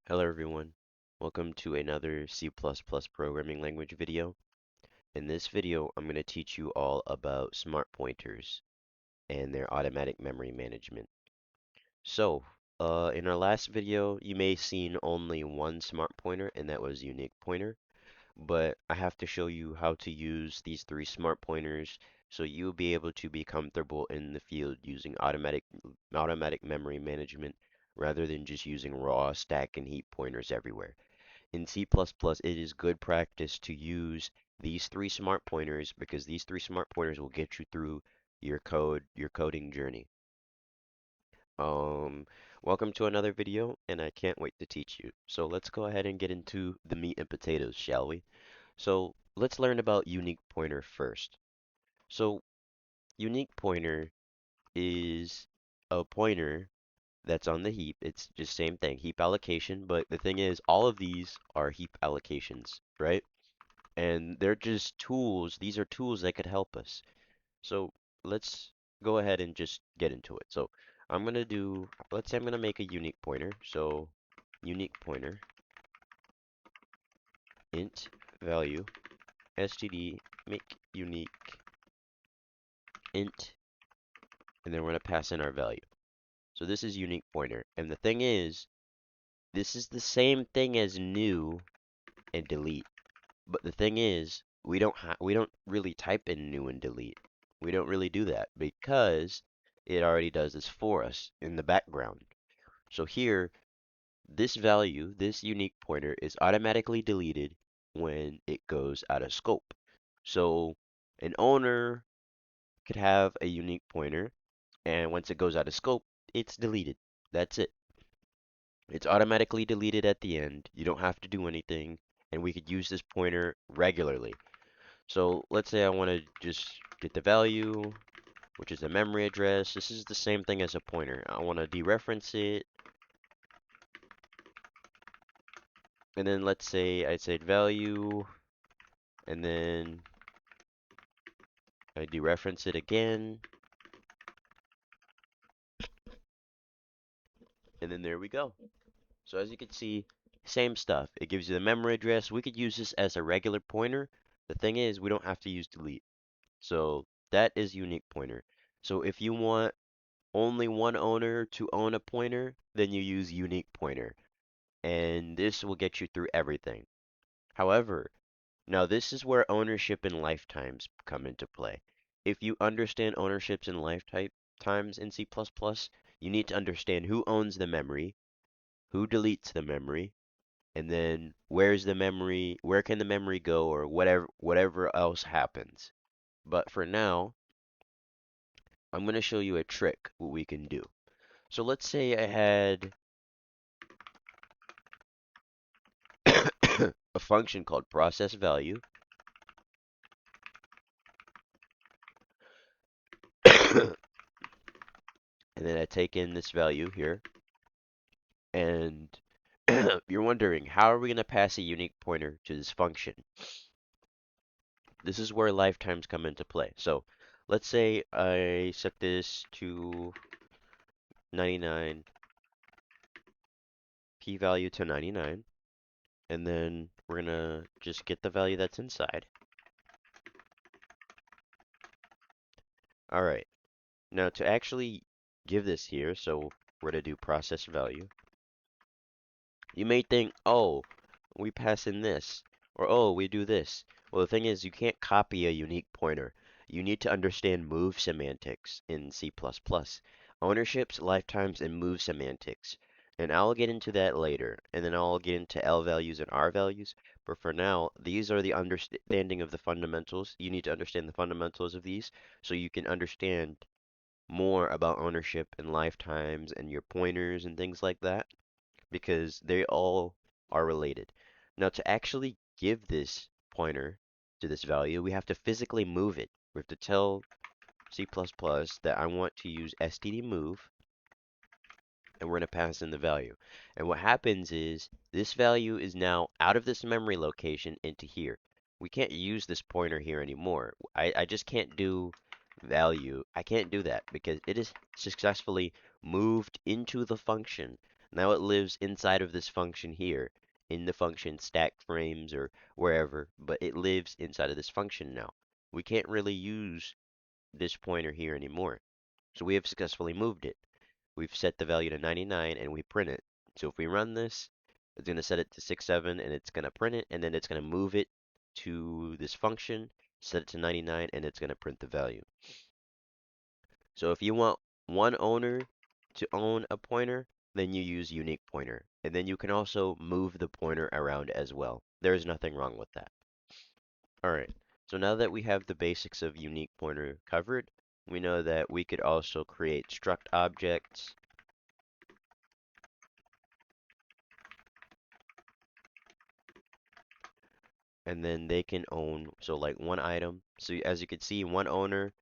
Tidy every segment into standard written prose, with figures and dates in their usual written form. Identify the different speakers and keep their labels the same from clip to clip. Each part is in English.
Speaker 1: Hello everyone, welcome to another C++ programming language video. In this video, I'm going to teach you all about smart pointers and their automatic memory management. So, in our last video, you may have seen only one smart pointer, and that was unique pointer. But I have to show you how to use these three smart pointers so you'll be able to be comfortable in the field using automatic memory management rather than just using raw stack and heap pointers everywhere. In C++, it is good practice to use these three smart pointers because these three smart pointers will get you through your coding journey. Um, Welcome to another video, and I can't wait to teach you. So let's go ahead and get into the meat and potatoes, shall we? So let's learn about unique pointer first. So unique pointer is a pointer that's on the heap. It's just same thing, heap allocation, but the thing is all of these are heap allocations, right? And they're just tools. These are tools that could help us. So let's go ahead and just get into it. So let's say I'm gonna make a unique pointer. So unique pointer int value std make unique int, and then we're gonna pass in our value. So this is unique pointer. And the thing is, this is the same thing as new and delete. But the thing is, we don't really type in new and delete. We don't really do that because it already does this for us in the background. So here, this value, this unique pointer is automatically deleted when it goes out of scope. So an owner could have a unique pointer, and once it goes out of scope, it's deleted. That's it. It's automatically deleted at the end. You don't have to do anything, and we could use this pointer regularly. So let's say I want to just get the value, which is a memory address. This is the same thing as a pointer. I want to dereference it, and then let's say I said value, and then I dereference it again, and then there we go. So as you can see, same stuff. It gives you the memory address. We could use this as a regular pointer. The thing is, we don't have to use delete. So that is unique pointer. So if you want only one owner to own a pointer, then you use unique pointer. And this will get you through everything. However, now this is where ownership and lifetimes come into play. If you understand ownerships and lifetimes in C++, you need to understand who owns the memory, who deletes the memory, and then where can the memory go, or whatever else happens. But for now, I'm going to show you a trick what we can do. So let's say I had a function called process value, and then I take in this value here, and you're wondering, how are we going to pass a unique pointer to this function? This is where lifetimes come into play. So let's say I set this to 99, p-value to 99, and then we're going to just get the value that's inside. All right, now to actually give this here, so we're going to do process value. You may think, oh, we pass in this, or oh, we do this. Well, the thing is, you can't copy a unique pointer. You need to understand move semantics in C++. Ownerships, lifetimes, and move semantics. And I'll get into that later, and then I'll get into L values and R values. But for now, these are the understanding of the fundamentals. You need to understand the fundamentals of these so you can understand more about ownership and lifetimes and your pointers and things like that because they all are related. Now, to actually give this pointer to this value, we have to physically move it. We have to tell C++ that I want to use std_move, and we're going to pass in the value. And what happens is this value is now out of this memory location into here. We can't use this pointer here anymore. I just can't do value. I can't do that because it is successfully moved into the function. Now it lives inside of this function here, in the function stack frames or wherever, but it lives inside of this function now. We can't really use this pointer here anymore. So we have successfully moved it. We've set the value to 99 and we print it. So if we run this, it's going to set it to 67 and it's going to print it, and then it's going to move it to this function, set it to 99, and it's going to print the value. So if you want one owner to own a pointer, then you use unique pointer. And then you can also move the pointer around as well. There's nothing wrong with that. All right, so now that we have the basics of unique pointer covered, we know that we could also create struct objects, and then they can own, so like one item. So as you can see, one owner,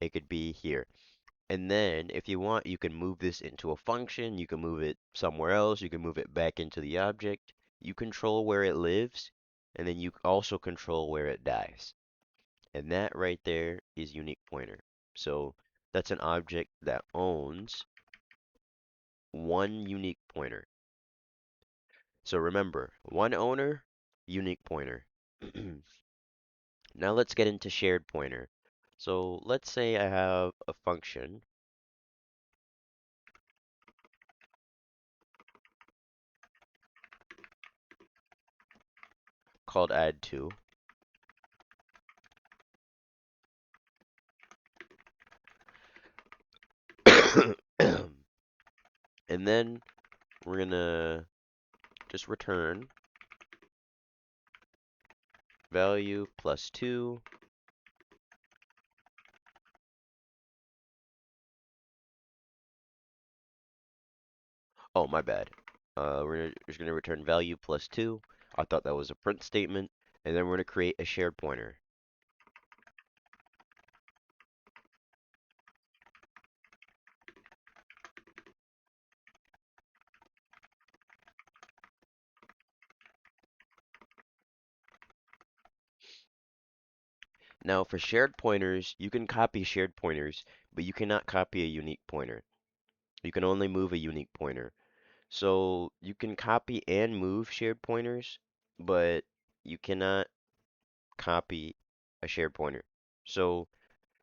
Speaker 1: it could be here. And then if you want, you can move this into a function, you can move it somewhere else, you can move it back into the object. You control where it lives, and then you also control where it dies. And that right there is unique pointer. So that's an object that owns one unique pointer. So remember, one owner, unique pointer. Now let's get into shared pointer. So let's say I have a function called add2. And then we're gonna just return value plus 2. Oh, my bad. We're just gonna return value plus 2. I thought that was a print statement. And then we're gonna create a shared pointer. Now for shared pointers, you can copy shared pointers, but you cannot copy a unique pointer. You can only move a unique pointer. So you can copy and move shared pointers, but you cannot copy a shared pointer. So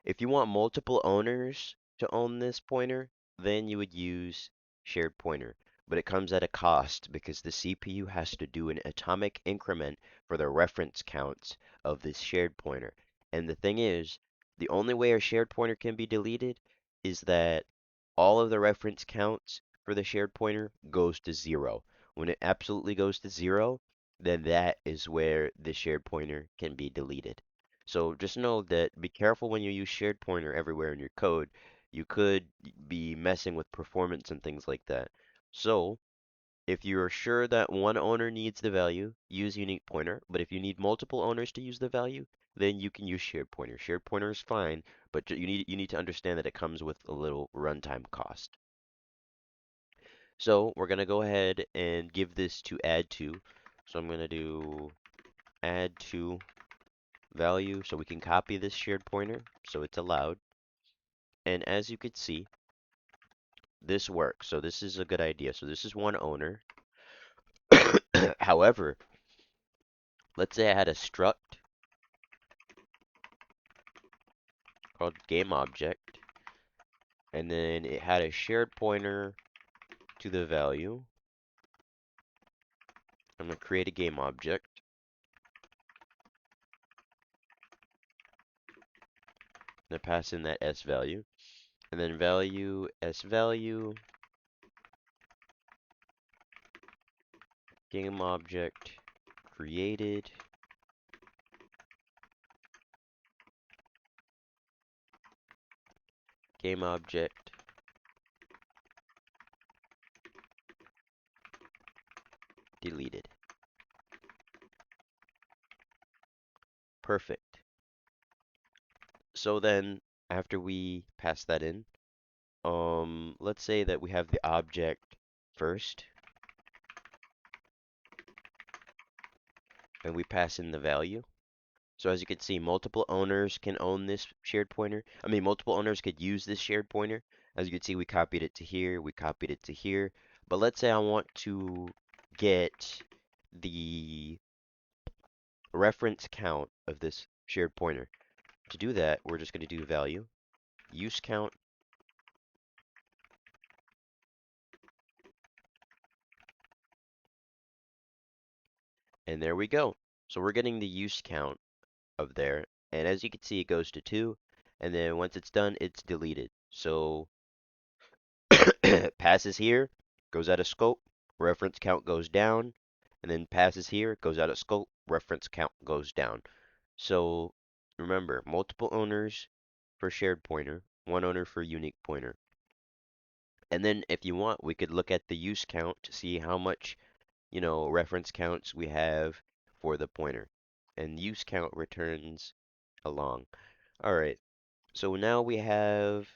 Speaker 1: if you want multiple owners to own this pointer, then you would use shared pointer. But it comes at a cost because the CPU has to do an atomic increment for the reference counts of this shared pointer. And the thing is, the only way a shared pointer can be deleted is that all of the reference counts for the shared pointer goes to 0. When it absolutely goes to 0, then that is where the shared pointer can be deleted. So just know that be careful when you use shared pointer everywhere in your code. You could be messing with performance and things like that. So if you're sure that one owner needs the value, use unique pointer. But if you need multiple owners to use the value, then you can use shared pointer. Shared pointer is fine, but you need to understand that it comes with a little runtime cost. So we're gonna go ahead and give this to add to. So I'm gonna do add to value so we can copy this shared pointer so it's allowed. And as you can see, this works. So this is a good idea. So this is one owner. However, let's say I had a struct called game object, and then it had a shared pointer to the value. I'm going to create a game object. I'm going to pass in that s value. And then value, s value, game object created. Game object deleted. Perfect. So then after we pass that in, let's say that we have the object first, and we pass in the value. So as you can see, multiple owners can own this shared pointer. Multiple owners could use this shared pointer. As you can see, we copied it to here, we copied it to here. But let's say I want to get the reference count of this shared pointer. To do that, we're just going to do value, use count, and there we go. So we're getting the use count of there. And as you can see, it goes to 2. And then once it's done, it's deleted. So passes here, goes out of scope, reference count goes down. And then passes here, goes out of scope, reference count goes down. So remember, multiple owners for shared pointer, one owner for unique pointer. And then if you want, we could look at the use count to see how much, reference counts we have for the pointer. And use count returns along. All right, so now we have,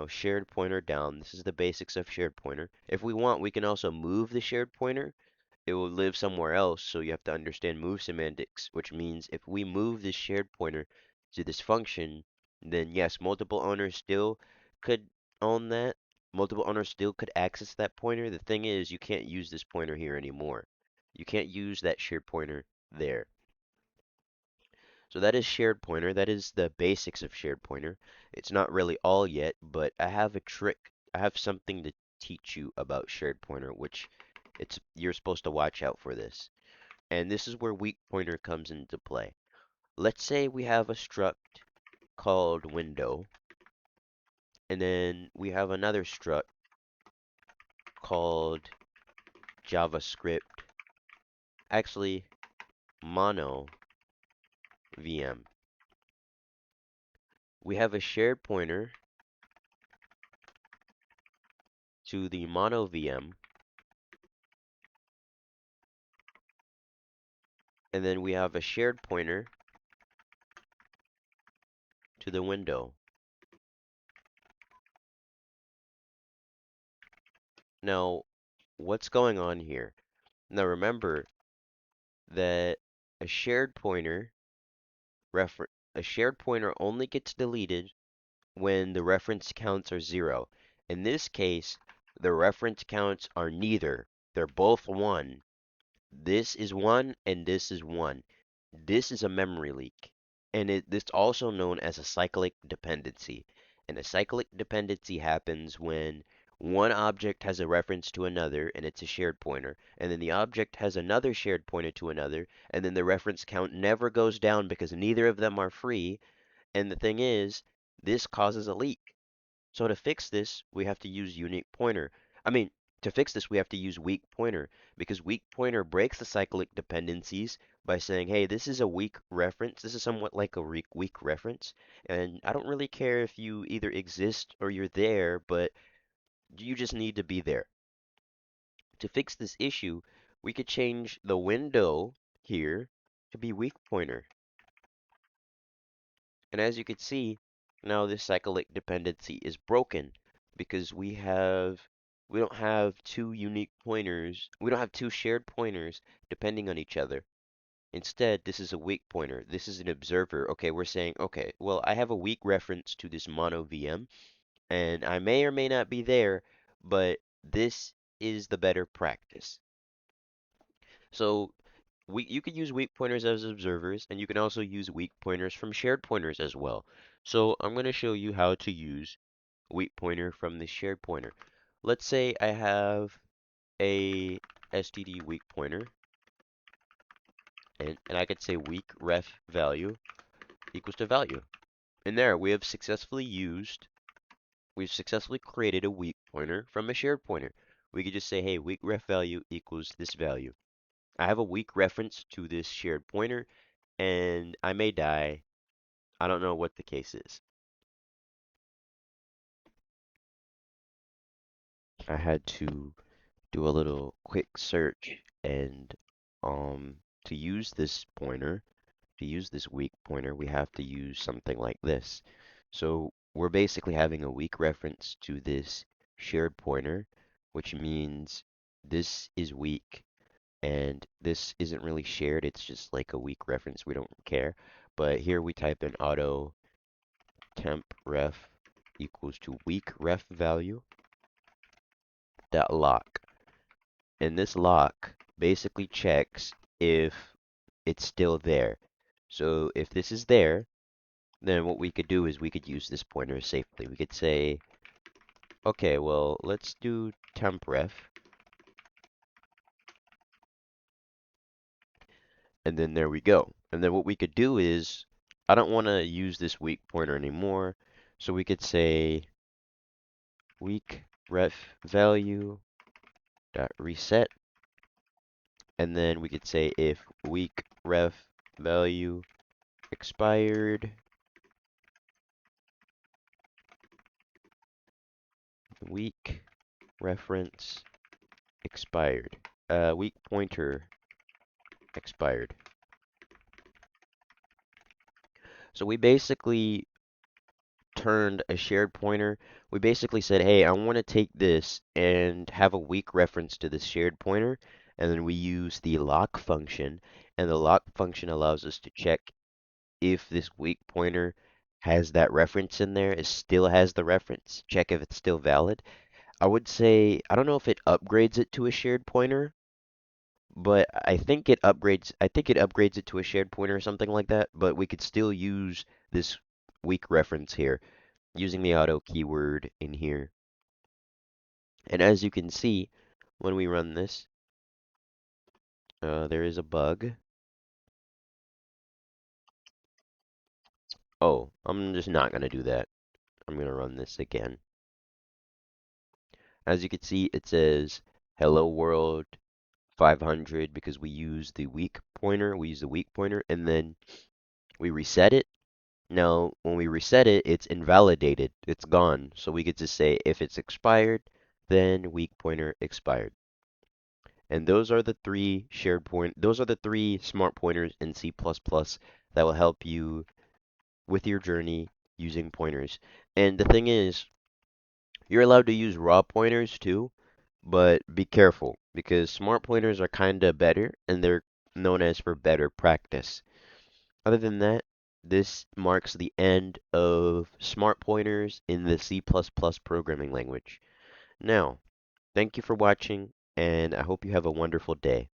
Speaker 1: shared pointer down. This is the basics of shared pointer. If we want, we can also move the shared pointer. It will live somewhere else, so you have to understand move semantics, which means if we move this shared pointer to this function, then yes, multiple owners still could own that. Multiple owners still could access that pointer. The thing is, you can't use this pointer here anymore. You can't use that shared pointer there. So that is shared pointer. That is the basics of shared pointer. It's not really all yet, but I have a trick. I have something to teach you about shared pointer, which you're supposed to watch out for this. And this is where weak pointer comes into play. Let's say we have a struct called window, and then we have another struct called JavaScript, actually mono VM. We have a shared pointer to the mono VM, and then we have a shared pointer to the window. Now, what's going on here? Now remember that a shared pointer a shared pointer only gets deleted when the reference counts are 0. In this case, the reference counts are neither. They're both 1. This is 1 and this is 1. This is a memory leak. And it's also known as a cyclic dependency. And a cyclic dependency happens when one object has a reference to another, and it's a shared pointer, and then the object has another shared pointer to another, and then the reference count never goes down because neither of them are free. And the thing is, this causes a leak. So to fix this, we have to use unique pointer. I mean, to fix this, we have to use weak pointer because weak pointer breaks the cyclic dependencies by saying, hey, this is a weak reference. This is somewhat like a weak reference. And I don't really care if you either exist or you're there, but you just need to be there. To fix this issue, we could change the window here to be weak pointer. And as you can see, now this cyclic dependency is broken because we don't have two unique pointers. We don't have two shared pointers depending on each other. Instead, this is a weak pointer. This is an observer. Okay, we're saying, okay, well, I have a weak reference to this mono VM, and I may or may not be there, but this is the better practice. So you could use weak pointers as observers, and you can also use weak pointers from shared pointers as well. So I'm going to show you how to use weak pointer from the shared pointer. Let's say I have a std weak pointer, and I could say weak ref value equals to value. And there we've successfully created a weak pointer from a shared pointer. We could just say, hey, weak ref value equals this value. I have a weak reference to this shared pointer, and I may die. I don't know what the case is. I had to do a little quick search, and to use this pointer, to use this weak pointer, we have to use something like this. So we're basically having a weak reference to this shared pointer, which means this is weak, and this isn't really shared. It's just like a weak reference. We don't care. But here we type in auto temp ref equals to weak ref value. lock. And this lock basically checks if it's still there. So if this is there, then what we could do is we could use this pointer safely. We could say, okay, well, let's do tempref, and then there we go. And then what we could do is, I don't want to use this weak pointer anymore, so we could say weak ref value dot reset, and then we could say if weak ref value expired, weak reference expired, weak pointer expired. So we basically turned a shared pointer. We basically said, hey, I want to take this and have a weak reference to this shared pointer, and then we use the lock function, and the lock function allows us to check if this weak pointer has that reference in there, it still has the reference, check if it's still valid. I would say, I don't know if it upgrades it to a shared pointer, but I think it upgrades it to a shared pointer or something like that, but we could still use this weak reference here using the auto keyword in here. And as you can see, when we run this, there is a bug. Oh, I'm just not going to do that. I'm going to run this again. As you can see, it says hello world 500 because we use the weak pointer. We use the weak pointer and then we reset it. Now, when we reset it, it's invalidated. It's gone. So we get to say if it's expired, then weak pointer expired. And those are the three smart pointers in C++ that will help you with your journey using pointers. And the thing is, you're allowed to use raw pointers too, but be careful because smart pointers are kind of better and they're known as for better practice. Other than that, this marks the end of smart pointers in the C++ programming language. Now, thank you for watching, and I hope you have a wonderful day.